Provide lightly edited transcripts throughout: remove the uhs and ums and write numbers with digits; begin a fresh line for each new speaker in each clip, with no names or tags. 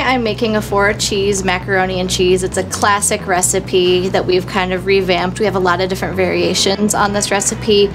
I'm making a 4-cheese macaroni and cheese. It's a classic recipe that we've kind of revamped. We have a lot of different variations on this recipe,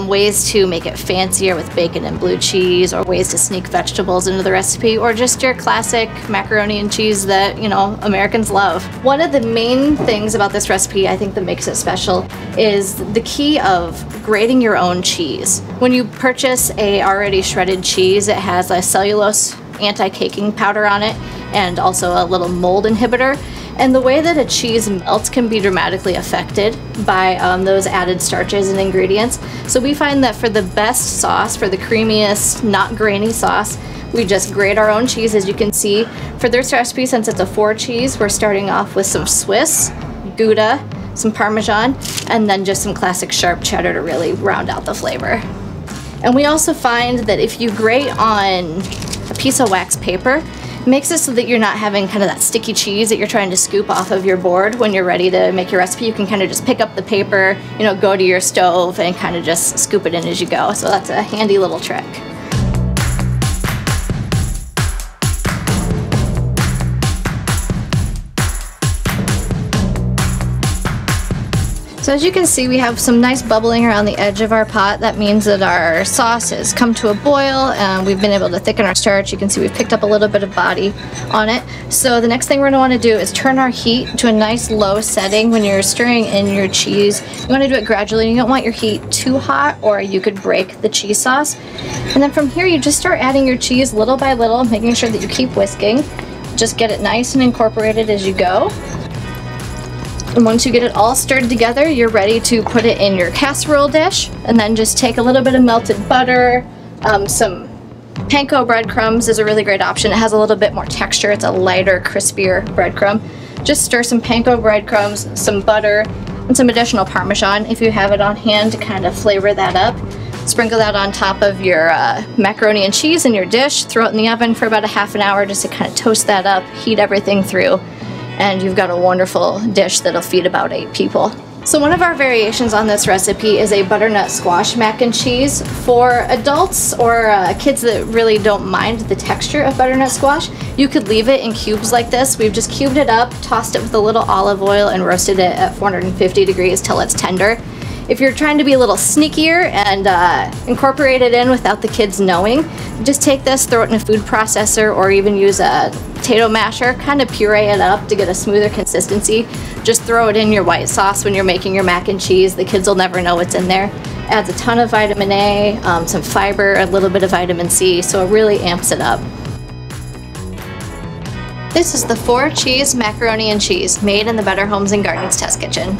ways to make it fancier with bacon and blue cheese, or ways to sneak vegetables into the recipe, or just your classic macaroni and cheese that, you know, Americans love. One of the main things about this recipe, I think, that makes it special is the key of grating your own cheese. When you purchase a already shredded cheese, it has a cellulose anti-caking powder on it and also a little mold inhibitor, and the way that a cheese melts can be dramatically affected by those added starches and ingredients. So we find that for the best sauce, for the creamiest, not grainy sauce, we just grate our own cheese. As you can see, for this recipe, since it's a 4-cheese, we're starting off with some Swiss, Gouda, some Parmesan, and then just some classic sharp cheddar to really round out the flavor. And we also find that if you grate on a piece of wax paper, it makes it so that you're not having kind of that sticky cheese that you're trying to scoop off of your board when you're ready to make your recipe. You can kind of just pick up the paper, you know, go to your stove and kind of just scoop it in as you go. So that's a handy little trick. So as you can see, we have some nice bubbling around the edge of our pot. That means that our sauce has come to a boil and we've been able to thicken our starch. You can see we've picked up a little bit of body on it. So the next thing we're going to want to do is turn our heat to a nice low setting when you're stirring in your cheese. You want to do it gradually. You don't want your heat too hot or you could break the cheese sauce. And then from here you just start adding your cheese little by little, making sure that you keep whisking. Just get it nice and incorporated as you go. And once you get it all stirred together, you're ready to put it in your casserole dish, and then just take a little bit of melted butter, some panko breadcrumbs is a really great option. It has a little bit more texture. It's a lighter, crispier breadcrumb. Just stir some panko breadcrumbs, some butter, and some additional Parmesan if you have it on hand to kind of flavor that up. Sprinkle that on top of your macaroni and cheese in your dish. Throw it in the oven for about a half an hour just to kind of toast that up, heat everything through, and you've got a wonderful dish that'll feed about 8 people. So one of our variations on this recipe is a butternut squash mac and cheese. For adults or kids that really don't mind the texture of butternut squash, you could leave it in cubes like this. We've just cubed it up, tossed it with a little olive oil, and roasted it at 450 degrees till it's tender. If you're trying to be a little sneakier and incorporate it in without the kids knowing, just take this, throw it in a food processor, or even use a potato masher, kind of puree it up to get a smoother consistency. Just throw it in your white sauce when you're making your mac and cheese. The kids will never know what's in there. Adds a ton of vitamin A, some fiber, a little bit of vitamin C, so it really amps it up. This is the 4-cheese macaroni and cheese made in the Better Homes and Gardens test kitchen.